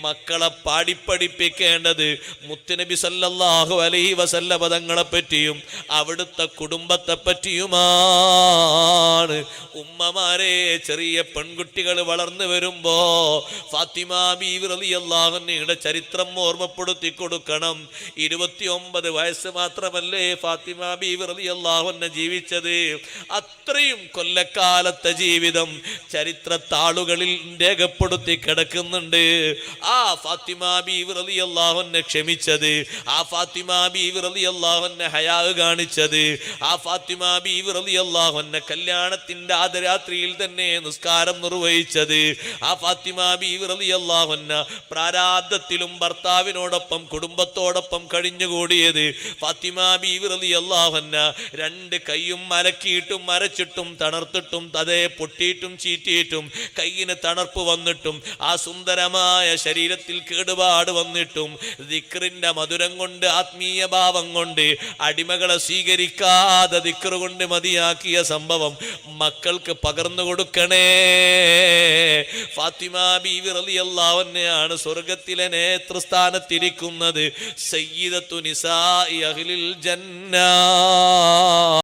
മക്കളെ പാടിപ്പഠിപ്പിക്കേണ്ടത് മുത്തുനബി സല്ലല്ലാഹു അലൈഹി വസല്ലമ തങ്ങളെ പറ്റിയും അവിടുത്തെ കുടുംബത്തെ പറ്റിയുമാണ്. ഉമ്മമാരെ, ചെറിയ പെൺകുട്ടികൾ വളർന്നു വരുമ്പോ ഫാത്തിമ ബീവി റളിയല്ലാഹു അൻഹയുടെ ചരിത്രം ഓർമ്മപ്പെടുത്തി കൊടുക്കണം. 29 വയസ്സ് മാത്രമല്ലേ ഫാത്തിമ ബീവി റളിയല്ലാഹു അൻഹ ജീവിച്ചത്. അത്രയും കൊല്ലക്കാലത്തെ ജീവിതം ചരിത്ര താളുകളിൽ രേഖപ്പെടുത്തി കിടക്കുന്നുണ്ട്. ആ ഫാത്തിമ ബീവി റളിയല്ലാഹു അൻഹ ക്ഷമിച്ചത്, ആ ഫാത്തിമ ബീവി റളിയല്ലാഹു അൻഹ ഹയാ കാണിച്ചത്, ആ ഫാത്തിമ ബീവി റളിയല്ലാഹു അൻഹ കല്യാണത്തിന്റെ ആദ്യരാത്രിയിൽ തന്നെ നിസ്കാരം നിർവഹിച്ചത്, ആ ഫാത്തിമ ബീവി റളിയല്ലാഹു അൻഹ പ്രാരാബ്ധത്തിലും ഭർത്താവിനോടൊപ്പം കുടുംബത്തോടൊപ്പം കഴിഞ്ഞുകൂടിയത്, ഫാത്തിമ ബീവി റളിയല്ലാഹു അൻഹ 2 കൈയും മലക്കിയിട്ടും മരച്ചിട്ടും തണർത്തിട്ടും അതേ പൊട്ടിയിട്ടും ചീറ്റിയിട്ടും കൈയിന് തണർപ്പ് വന്നിട്ടും ആ സുന്ദരമായ ശരീരത്തിൽ കേടുപാട് വന്നിട്ടും ദിക്റിന്റെ മധുരം കൊണ്ട് ആത്മീയ ഭാവം കൊണ്ട് അടിമകളെ സ്വീകരിക്കാതെ ദിക്റ് കൊണ്ട് മതിയാക്കിയ സംഭവം മക്കൾക്ക് പകർന്നു കൊടുക്കണേ. ഫാത്തിമ ബീവി റളിയല്ലാഹു അൻഹയാണ് സ്വർഗത്തിലെ നേതൃസ്ഥാനത്തിരിക്കുന്നത്. സയ്യിദത്തു നിസാഇ അഹ്ലിൽ ജന്ന.